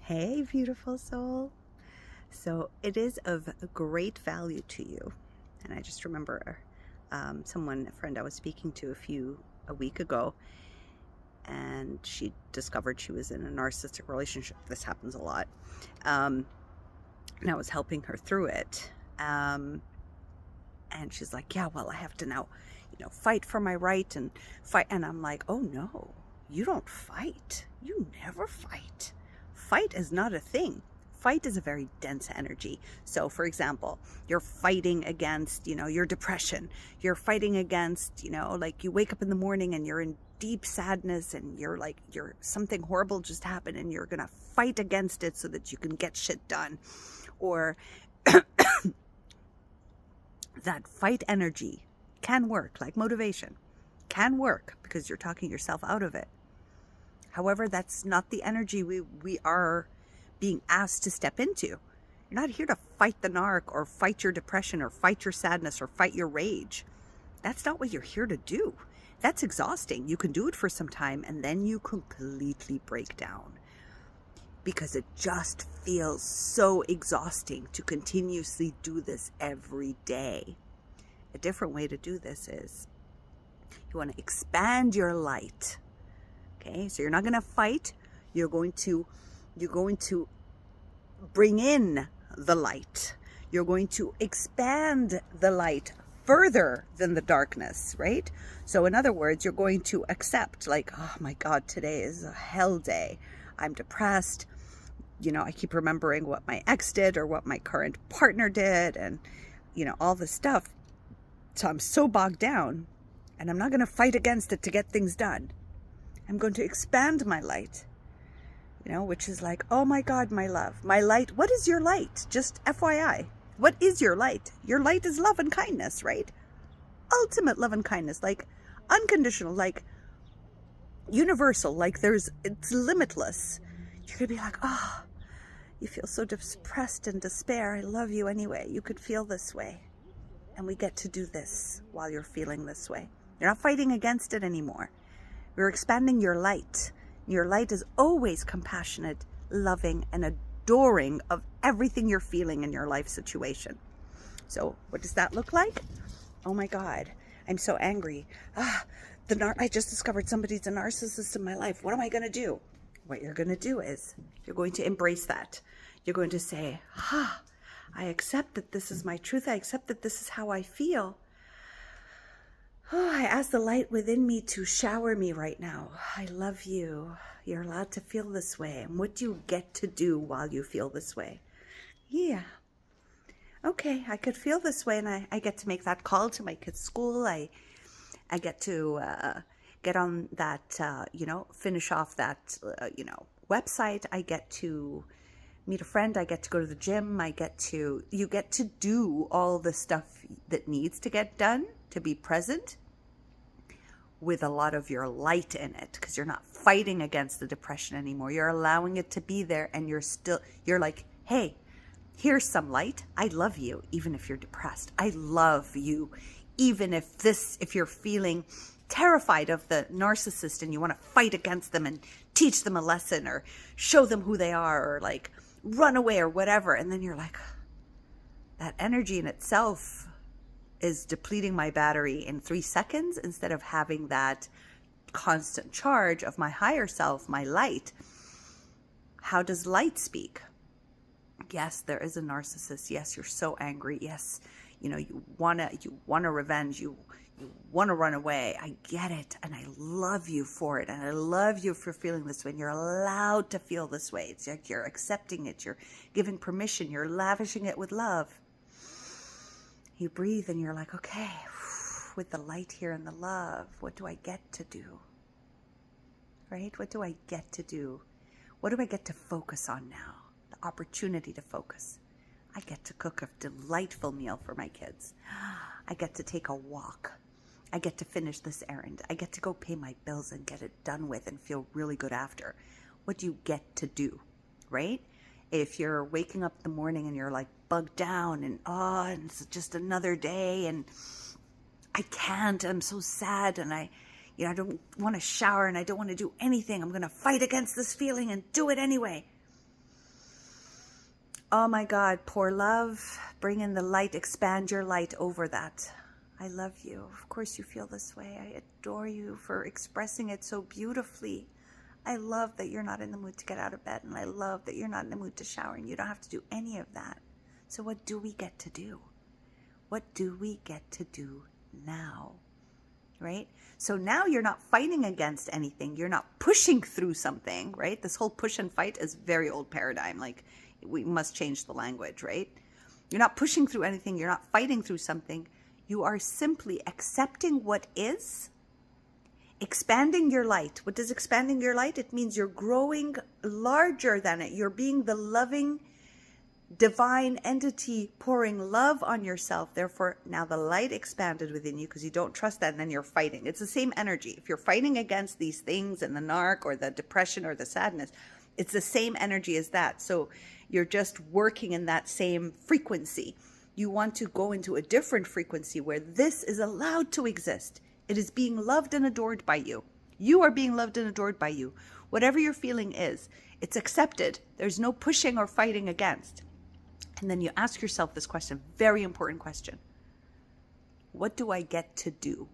Hey, beautiful soul. So it is of great value to you. And I just remember a friend I was speaking to a week ago, and she discovered she was in a narcissistic relationship. This happens a lot. And I was helping her through it. And she's like, yeah, well, I have to now, fight for my right and fight. And I'm like, oh no, you don't fight. You never fight. Fight is not a thing. Fight is a very dense energy. So for example, you're fighting against, your depression. You're fighting against, like you wake up in the morning and you're in deep sadness and you're something horrible just happened and you're going to fight against it so that you can get shit done. Or that fight energy can work, like motivation can work because you're talking yourself out of it. However, that's not the energy we are being asked to step into. You're not here to fight the narc or fight your depression or fight your sadness or fight your rage. That's not what you're here to do. That's exhausting. You can do it for some time and then you completely break down because it just feels so exhausting to continuously do this every day. A different way to do this is you want to expand your light. Okay, so you're not going to fight. You're going to bring in the light. You're going to expand the light further than the darkness, right? So in other words, you're going to accept, like, oh my God, today is a hell day. I'm depressed. I keep remembering what my ex did or what my current partner did and, all this stuff. So I'm so bogged down and I'm not going to fight against it to get things done. I'm going to expand my light, which is like, oh my God, my love, my light. What is your light? Just FYI. What is your light? Your light is love and kindness, right? Ultimate love and kindness, like unconditional, like universal, like it's limitless. You're going to be like, oh, you feel so depressed and despair. I love you anyway. You could feel this way. And we get to do this while you're feeling this way. You're not fighting against it anymore. You're expanding your light. Your light is always compassionate, loving, and adoring of everything you're feeling in your life situation. So what does that look like? Oh my God, I'm so angry. I just discovered somebody's a narcissist in my life. What am I going to do? What you're going to do is you're going to embrace that. You're going to say, I accept that this is my truth. I accept that this is how I feel. Oh, I ask the light within me to shower me right now. I love you. You're allowed to feel this way. And what do you get to do while you feel this way? Yeah. Okay, I could feel this way and I get to make that call to my kid's school. I get to get on that, finish off that, website. I get to meet a friend. I get to go to the gym. You get to do all the stuff that needs to get done to be present with a lot of your light in it, because you're not fighting against the depression anymore. You're allowing it to be there and you're like, hey, here's some light. I love you even if you're depressed. I love you even if you're feeling terrified of the narcissist and you want to fight against them and teach them a lesson or show them who they are or like run away or whatever. And then you're like, that energy in itself is depleting my battery in 3 seconds instead of having that constant charge of my higher self, my light. How does light speak? Yes, there is a narcissist. Yes, you're so angry. Yes, you want to revenge. You want to run away. I get it. And I love you for it. And I love you for feeling this way. And you're allowed to feel this way. It's like you're accepting it. You're giving permission. You're lavishing it with love. You breathe and you're like, okay, with the light here and the love, what do I get to do? Right? What do I get to do? What do I get to focus on now? The opportunity to focus. I get to cook a delightful meal for my kids. I get to take a walk. I get to finish this errand. I get to go pay my bills and get it done with and feel really good after. What do you get to do? Right? If you're waking up in the morning and you're like bugged down and it's just another day and I can't, I'm so sad and I don't want to shower and I don't want to do anything. I'm going to fight against this feeling and do it anyway. Oh my God, pour love, bring in the light, expand your light over that. I love you. Of course you feel this way. I adore you for expressing it so beautifully. I love that you're not in the mood to get out of bed, and I love that you're not in the mood to shower, and you don't have to do any of that. So what do we get to do? What do we get to do now? Right? So now you're not fighting against anything. You're not pushing through something, right? This whole push and fight is very old paradigm. Like, we must change the language, right? You're not pushing through anything. You're not fighting through something. You are simply accepting what is, expanding your light. What does expanding your light? It means you're growing larger than it. You're being the loving, divine entity pouring love on yourself. Therefore, now the light expanded within you because you don't trust that, and then you're fighting. It's the same energy. If you're fighting against these things and the narc or the depression or the sadness, it's the same energy as that. So you're just working in that same frequency. You want to go into a different frequency where this is allowed to exist. It is being loved and adored by you. You are being loved and adored by you. Whatever your feeling is, it's accepted. There's no pushing or fighting against. And then you ask yourself this question, very important question. What do I get to do?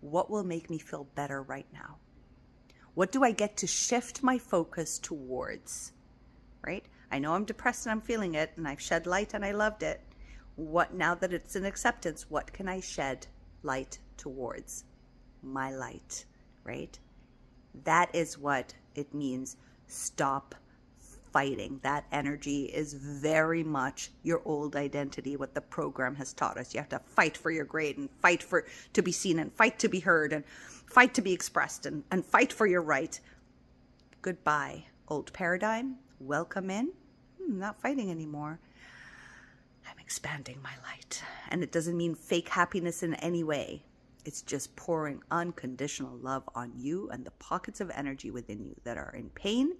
What will make me feel better right now? What do I get to shift my focus towards? Right? I know I'm depressed and I'm feeling it, and I've shed light and I loved it. What, now that it's in acceptance, what can I shed light towards? My light, right? That is what it means. Stop fighting. That energy is very much your old identity, what the program has taught us. You have to fight for your grade, and fight for to be seen, and fight to be heard, and fight to be expressed, and fight for your right. Goodbye, old paradigm. Welcome in. Not fighting anymore. I'm expanding my light. And it doesn't mean fake happiness in any way. It's just pouring unconditional love on you and the pockets of energy within you that are in pain,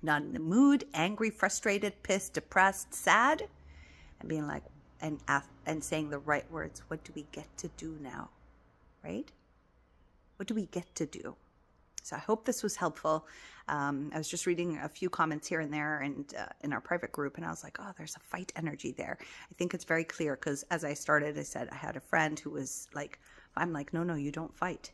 not in the mood, angry, frustrated, pissed, depressed, sad, and being like, and saying the right words. What do we get to do now? Right? What do we get to do? So I hope this was helpful. I was just reading a few comments here and there, and in our private group, and I was like, oh, there's a fight energy there. I think it's very clear, because as I started, I said I had a friend who was like, I'm like, no, you don't fight.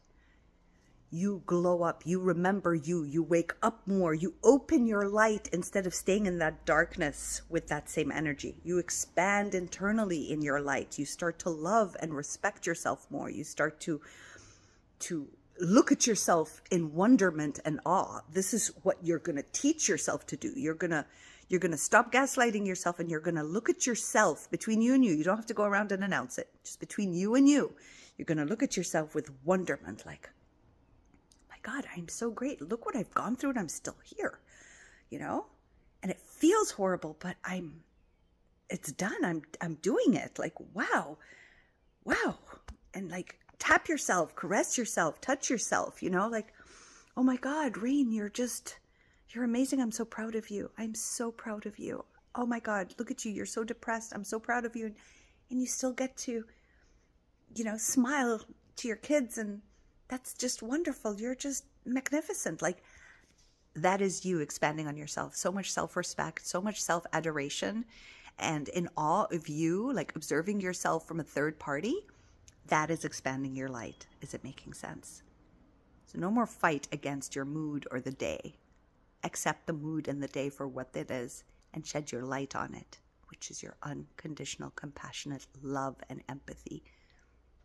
You glow up. You remember you. You wake up more. You open your light instead of staying in that darkness with that same energy. You expand internally in your light. You start to love and respect yourself more. You start to look at yourself in wonderment and awe. This is what you're going to teach yourself to do. You're going to stop gaslighting yourself, and you're going to look at yourself between you and you. You don't have to go around and announce it. Just between you and you. You're going to look at yourself with wonderment, like, my God, I'm so great. Look what I've gone through, and I'm still here, and it feels horrible, but it's done. I'm doing it. Like, wow. And like, tap yourself, caress yourself, touch yourself, like, oh my God, Rain, you're amazing. I'm so proud of you. I'm so proud of you. Oh my God, look at you. You're so depressed. I'm so proud of you. And you still get to, smile to your kids. And that's just wonderful. You're just magnificent. Like, that is you expanding on yourself. So much self-respect, so much self-adoration, and in awe of you, like observing yourself from a third party. That is expanding your light. Is it making sense? So no more fight against your mood or the day. Accept the mood and the day for what it is, and shed your light on it, which is your unconditional, compassionate love and empathy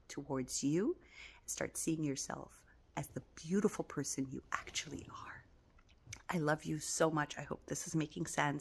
towards you. Start seeing yourself as the beautiful person you actually are. I love you so much. I hope this is making sense.